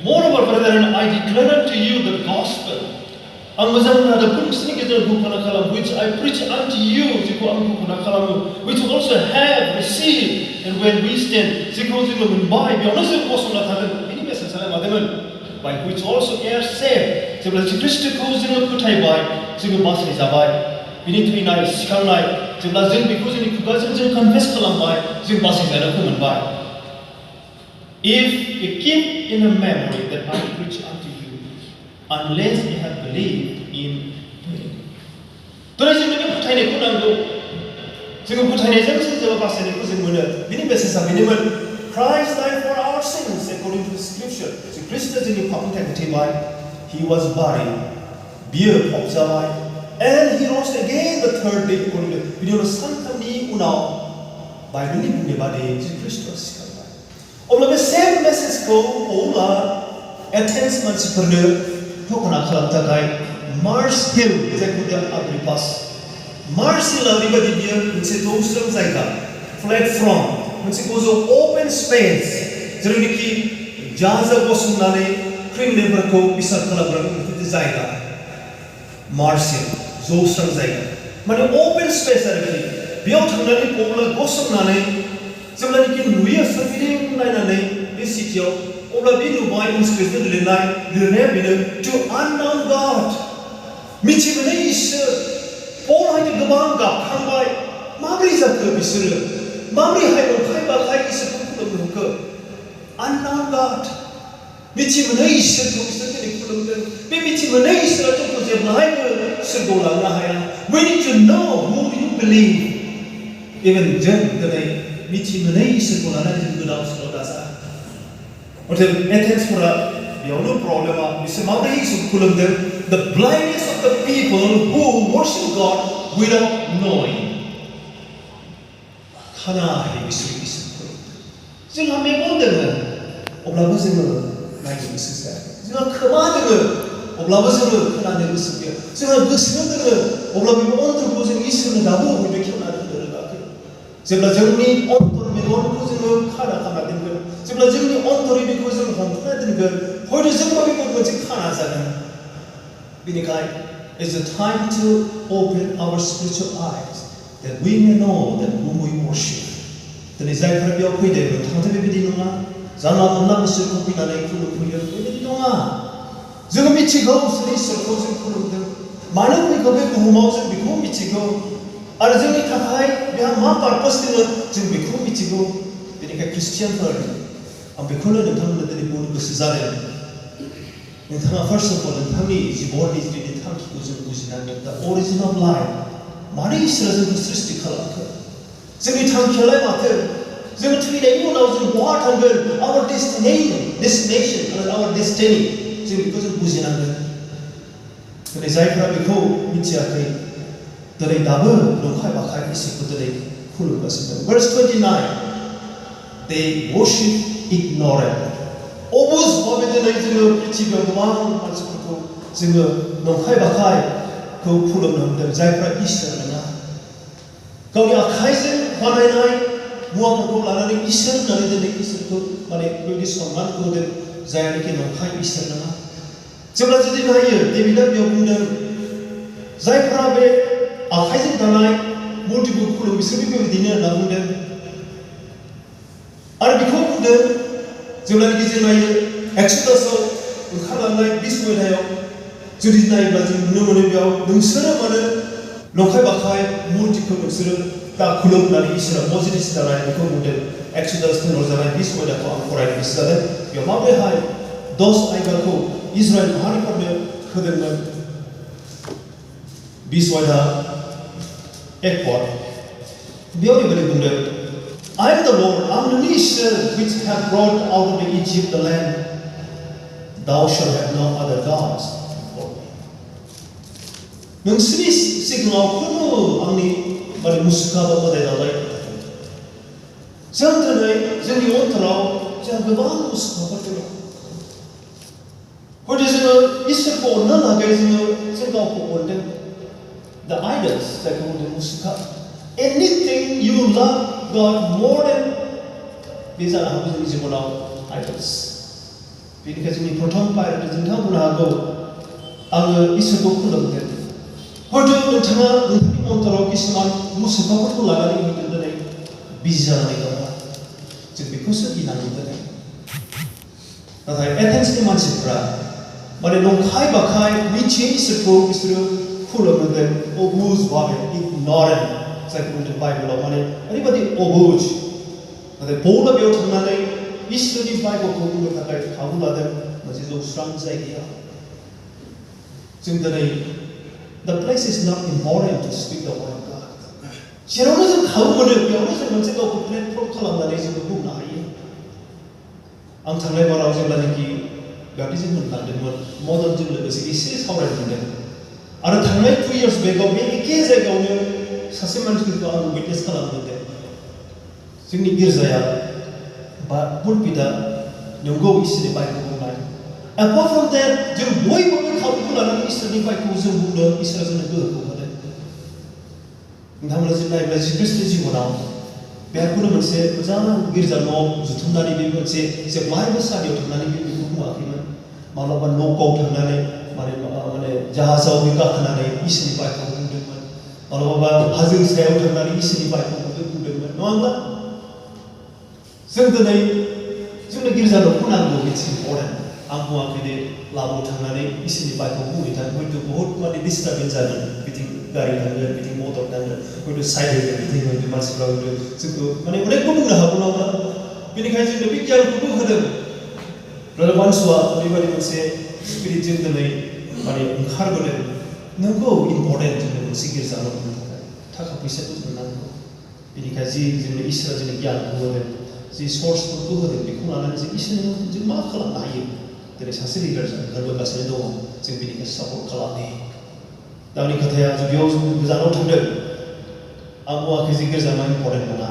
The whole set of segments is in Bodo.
Moreover, brethren, I declare unto you the gospel. Which I preach unto you, which you also have received, and when we stand, by which also are saved. We need to be nice, because confess if you keep in a memory that I preach unto you, unless you have believed in me. Christ died for our sins according to the scripture. He was buried, and he rose again the third day according to the same message go Athens Mars Hill Mars Hill platform open space Jaza Mars Hill open space to unknown God. Unknown God. We need to know who you believe. Even then, the blindness of the people who worship God without knowing. It's a time to open our spiritual eyes that we may know that whom we worship. First of all, the original life. Our destination, our destiny. Verse 29, they worship ignorantly. Exodus I am the Lord, I am the nation which have brought out of Egypt the land. Thou shalt have no other gods before me. नोंसोरनि सिगाङाव खुनु आंनि मुसुखा बा मोदाय दावदाय जों दिनै जोंनि अनथराव जोंहा गोबां मुसुखाफोर दङ। हयथ' जोङो इसोरखौ अननो लागै जों गावखौ अनदों। The idols जायखौ बुंदों मुसुखा। Anything you love God more than बे जानो हागौ जोंनि जिबनाव idols। बेनिखायनो जोंनि प्रथम पायरेट नोंथांमोनहा हागौ आङो इसोरखौ खुलुमदों हयथ' नोंथाङा नोंथांनि अन्तराव किसुमान मुसुखाफोरखौ लानानै फैदों दिनै बिजि जानानै दङ जों बेखौसो गिनांगौ दिनै नाथाय एथेन्सनि मानसिफ्रा माने नंखाय बाखाय मिथियै इसोरखौ बिसोरो खुलुमदों अबुज भाबे इगनरेन्ट जायखौ बुंदों बाइबेलाव माने ओरैबायदि अबुज नाथाय पौला बेयाव थांनानै इसोरनि बाइबेलखौ बुंनो थाखाय खाबु लादों मोनसे जौस्रां जायगायाव जों दिनै the place is not important to speak the word of God जेरावनो जों खाबु मोनो बेयावनो जों मोनसे गावखौ प्लेटफर्म खालामनानै जोङो बुंनो हायो आं थांनाय बाराव जेब्लानाखि गादिजों मोनलांदोंमोन मदनजों लोगोसे एसे सावरायनो मोनदों आरो थांनाय 2 years बेगाव बे एखे जायगायावनो सासे मानसिखौ आं विटनेस खालामदों जोंनि गिर्जाया बा पुलपिटा नंगौ इसोरनि बाइबेल बुंनाय apart from that जों बयबो बे खाबुखौ लानानै इसोरनि बाइबेलखौ जों बुंनो इसोरा जोंनो गोहोखौ होदों नोंथांमोना जों नायोब्ला जिख्रिस्टनि जिबनाव बेहायखौनो मोनसे मोजां गिर्जा न' जुथुमनानै बे मोनसे जेब्लायबो सारियाव थांनानै बेखौ बुङाखैमोन माब्लाबा न'आव थांनानै माने जाहाजाव बे गाखोनानै इसोरनि बाइबेलखौ बुंदोंमोन माब्लाबा हाजो सायाव थांनानै इसोरनि बाइबेलखौ बुंदोंमोन नङा होमबा जों दिनै जोंनो गिर्जा न'खौ नांगौ इट्स इम्परटेन्ट आं बुङाखै दे लामायाव थांनानै इसोरनि बाइबेलखौ बुंहैथां हयथ' बहुत माने डिस्टार्बेन्स जागोन बिथिं गारि थांगोन बिथिं मटर थांगोन हयथ' साइड होगोन बिथिं हयथ' मानसिफ्रा हयथ' जोंखौ माने अनेकबो बुंनो हागौ नङा बेनिखायनो जोंनो बे गियानखौबो होदों ब्रादार मानसुआ ओरैबायदि मोनसे स्पिरिटजों दिनै माने ओंखारबोदों नोंगौ इम्परटेन्ट जोंनो मोनसे गिर्जा न' बुंनो थाखाय थाखा फैसाखौ जोंनो नांगौ बेनिखायनो जि जोंनो इसोरा जोंनो गियानखौ होदों जि सर्सफोरखौ होदों बेखौ लानानै जों इसोरनि जों मा खालामनो हायो दिनै सासे लिडारजों ओंखारबोगासिनो दङ जों बेनिखायनो सापर्ट खालामो दा आंनि खोथाया बेयाव जों गोजानाव थांदों आं बुङाखै जे गिर्जाया इम्परटेन्ट नङा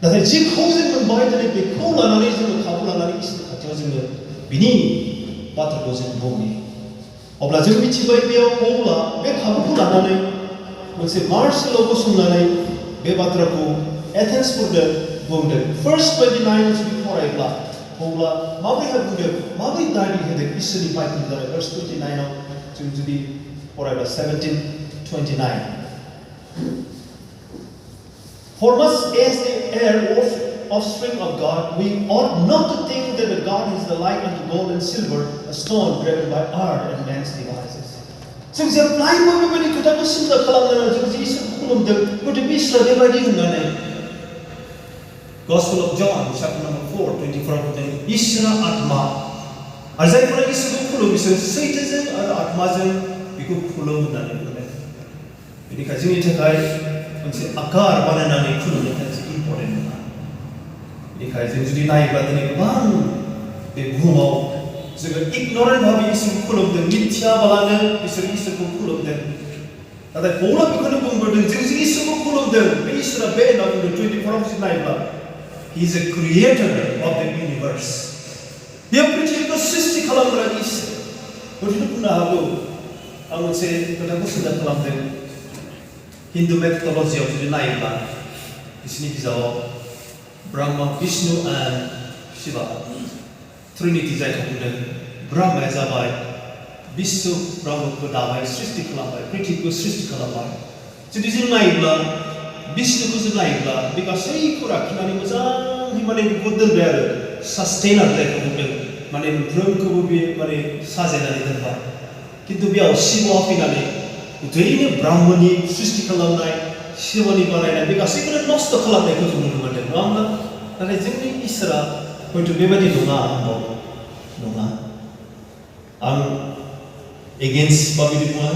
नाथाय जिखौ जों मोनबाय दिनै बेखौ लानानै जोङो खाबु लानानै इसोरनि खाथियाव जोङो बिनि बाथ्राखौ जों बुङो अब्ला जों मिथिबाय बेयाव पौला बे खाबुखौ लानानै मोनसे मार्शेलाव गसंनानै बे बाथ्राखौ एथेन्सफोरनो बुंदों फार्स्ट 29 जुदि फरायब्ला पौला माबोरैहाय बुंदों माबोरै दायनि होदों इसोरनि बाइबेलनि दारै भार्स 29 आव जों जुदि फरायब्ला 17:29 For us as the heir offspring of God, we ought not to think that the God is the like unto gold and silver, a stone graven by art and man's devices. जों जेब्लायबो बेबायदि खोथाखौ सिन्था खालामनानै जों जि इसोरखौ खुलुमदों हयथ' बे इसोरा बेबायदि होननानै Gospel of John, chapter number 4:24 इसोरा आत्मा आरो जायफोरा इसोरखौ खुलुमो बिसोर सैथोजों आरो आत्माजों बेखौ खुलुम होननानै बुंदों बेनिखायनो जोंनि थाखाय मोनसे आकार बानायनानै खुलुमनो थाखाय इम्परटेन्ट नङा बेनिखायनो जों जुदि नायोब्ला दिनै गोबां बे बुहुमाव जोङो इगनरेन्ट भाबै इसोरखौ खुलुमदों मिथियाबालानो बिसोर इसोरखौ खुलुमदों नाथाय पौला बेखौनो बुंबोदों जों जि इसोरखौ खुलुमदों बे इसोरा बे होनना बुंदों 24 जुदि नायोब्ला He is a creator of the universe. बे पृथ्वीखौ सृष्टि खालामग्रा इसोर हयथ' बुंनो हागौ आं मोनसे खोथाखौ सिन्था खालामदों हिन्दु मेथडलजियाव जुदि नायोब्ला बिसोरनि बिजाबाव ब्रह्मा विष्णु एन्ड शिवा ट्रिनिटि जायखौ बुंदों ब्रह्माया जाबाय विश्व ब्रह्मखौ दाबाय सृष्टि खालामबाय पृथ्वीखौ सृष्टि खालामबाय जुदि जों नायोब्ला विष्णुखौ जों नायोब्ला बे गासैखौ लाखिनानै मोजाङै माने बेखौ दोनबाय आरो सास्टेनार जायखौ बुंदों माने मोनफ्रोमखौबो बे माने साजायनानै दोनबाय खिन्थु बेयाव शिवआ फैनानै जैनो ब्रह्मनि सृष्टि खालामनाय शिवनि बानायनाय बे गासैखौनो नस्थ' खालामनायखौ जों नुनो मोन्दों नङा होमब्ला नाथाय जोंनि इसोरा हयथ' बेबायदि नङा नङा आं एगेन्स्ट बा बिदि बुङा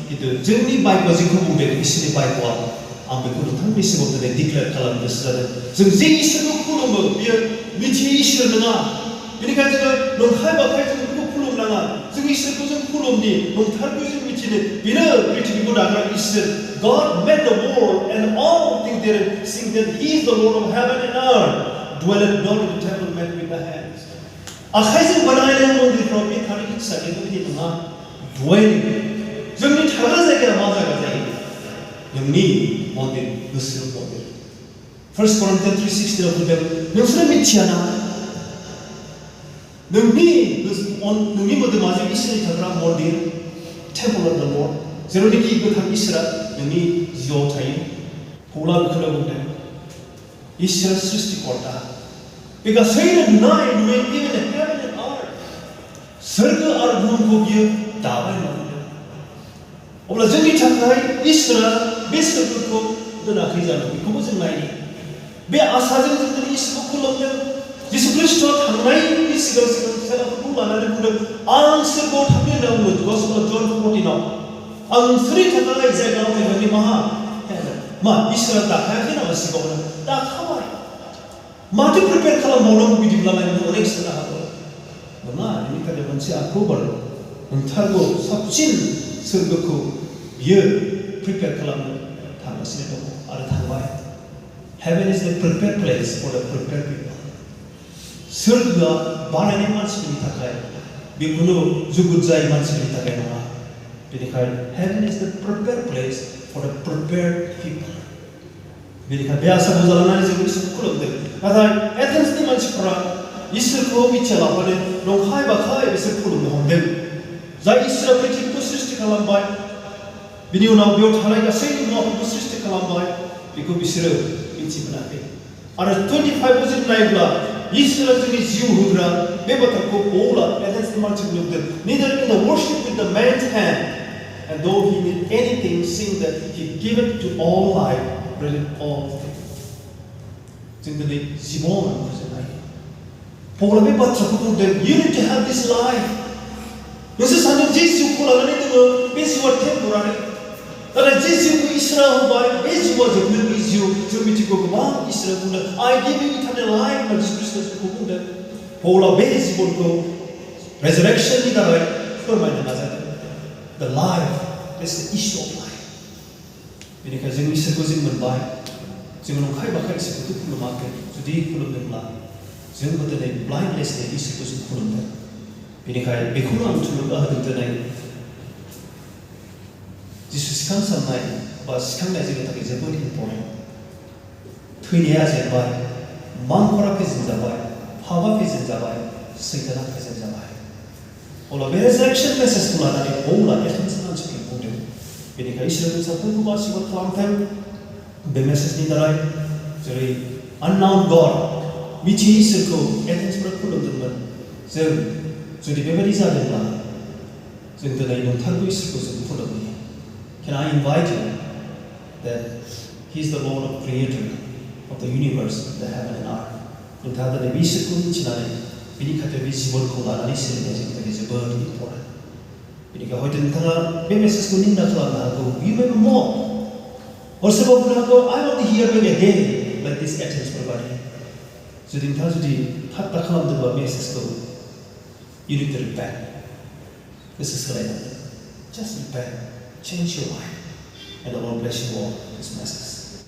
खिन्थु जोंनि बाइबेला जोंखौ बुंदों इसोरनि बाइबेला आं बेखौ नोंथांनि सिगाङाव दिनै डिक्लेयार खालामनो गोसो जादों जों जे इसोरखौ खुलुमो बियो मिथियै इसोर नङा बेनिखायनो जोङो नंखाय बाखाय जों बेखौ खुलुमनाङा जों इसोरखौ जों खुलुमनि नंथारखौ जों मिथिनो बेनो पृथ्वीखौ दाग्रा इसोर God made the world and all things therein, seeing that He is the Lord of heaven and earth, dwelleth not in the temple made with the hands. आखाइजों बानायनाय मन्दिरफ्राव बे थारैनो हिसाबै बेबायदि नङा dwelling जोंनि थाग्रा जायगाया मा जायगा जायो नोंनि मन्दिर गोसो मन्दिर 1 Corinthians 3:16 आव बुंदों नोंसोर मिथियाना नोंनि मोदोमाजों इसोरनि थाग्रा मन्दिर टेम्पल अफ द लर्ड जेरावनोखि गोथां इसोरा नोंनि जिउआव थायो पौला बेखौनो बुंदों इसोर सृष्टिकर्ता बे गासैनो नुनाय even the heaven and earth सोरगो आरो बुहुमखौ बियो दाबाय होनना बुंदों अब्ला जोंनि थाखाय इसोरा बे सोरगोखौ दोनाखै जानो बेखौबो जों नायनो बे आसाजों जों दिनै इसोरखौ खुलुमदों जिसु ख्रीष्टआ थांनायनि सिगां फिसाफोरखौ लानानै बुंदों आं सोरगोआव थांनो होनना बुंदों गस्पेल अफ जन 14 आं नोंसोरनि थाखाय जायगा आवगायनानै मा इसोरा दाखायाखै नामा सिगाङावनो दाखाबाय माथो प्रिपेयार खालामबावनांगौ बिदिब्ला नों अनेक साननो हागौ नङा बेनिखायनो मोनसे आखुबार नोंथारगौ साबसिन सोरगोखौ बियो प्रिपेयार खालामनो थांगासिनो दङ आरो थांबाय Heaven is the prepared place for the prepared people. सोरगोआ बानायनाय मानसिफोरनि थाखाय बेखौनो जुगुद जाय मानसिफोरनि थाखाय नङा बेनिखायनो Heaven is the prepared place for the prepared people. बेनिखायनो बे आसाखौ जानानै जों इसोरखौ खुलुमदों नाथाय एथेन्सनि मानसिफोरा इसोरखौ मिथियालाबानो नंखाय बाखाय बिसोर खुलुमनो हमदों जाय इसोरा पृथ्वीखौ सृष्टि खालामबाय बिनि उनाव बेयाव थानाय गासै मुवाफोरखौ सृष्टि खालामबाय बेखौ बिसोरो मिथिमोनाखै आरो 25 जों नायोब्ला इसोरा जोंनि जिउ होग्रा बे बाथ्राखौ पौला एथेन्सनि मानसिफोरनो बुंदों neither in the worship with the man's hand and though he did anything seeing that he giveth to all life breathed all things जों दिनै जिबनखौ जों नायो पौला बे बाथ्राखौ बुंदों you need to have this life नोंसोर सानदों जे जिउखौ लानानै दङ बे जिउआ टेम्परारि नाथाय जे जिउखौ इसोरा होबाय बे जिउआ जोबनोनि जिउ जों मिथिगौ गोबां इसोरा बुंदों I give you eternal life होनना जिसु ख्रीष्टखौ बुंदों पौला बे जिबनखौ resurrectionनि दारै फोरमायनो नाजादों the life is the issue of life बेनिखायनो जों इसोरखौ जों मोनबाय जों नंखाय बाखाय इसोरखौ खुलुमाखै जुदि खुलुमदोंब्ला जोंबो दिनै ब्लाइन्डलेसै इसोरखौ जों खुलुमदों बेनिखायनो बेखौनो आं थुलुंगा होदों दिनै जिसु सिखां साननाय बा सिखांनाया जोंनि थाखाय जोबोद इम्परटेन्ट थैनाया जेनबाय मांखरा फेजेनजाबाय पापआ फेजेनजाबाय सैताना फेजेनजाबाय अब्ला बे रेजारेक्सन मेसेजखौ लानानै पौला एथेन्सनि मानसिफोरखौ बुंदों बेनिखायनो इसोरा साफ्रोमखौबो आशीर्बाद खालामथों बे मेसेजनि दारै जेरै unknown God मिथियै इसोरखौ एथेन्सफोरा खुलुमदोंमोन जों जुदि बेबायदि जादोंब्ला जों दिनै नंथारगौ इसोरखौ जों खुलुमो Can I invite you that He is the Lord of Creator of the universe, the heaven and earth. नोंथाङा दिनै बे इसोरखौ मिथिनानै बिनि खाथियाव बे जिबनखौ लानानै सोलिनाया जोंनि थाखाय जोबोद इम्परटेन्ट बेनिखायनो हयथ' नोंथाङा बे मेसेजखौ निन्दा खालामनो हागौ You may be more or सोरबा बुंनो हागौ I want to hear them again like this Athens बायदि जुदि नोंथाङा जुदि ठाट्टा खालामदोंबा मेसेजखौ You need to repent गोसो सोलायनांगोन Just repent Change your life, and the Lord bless you all with this message.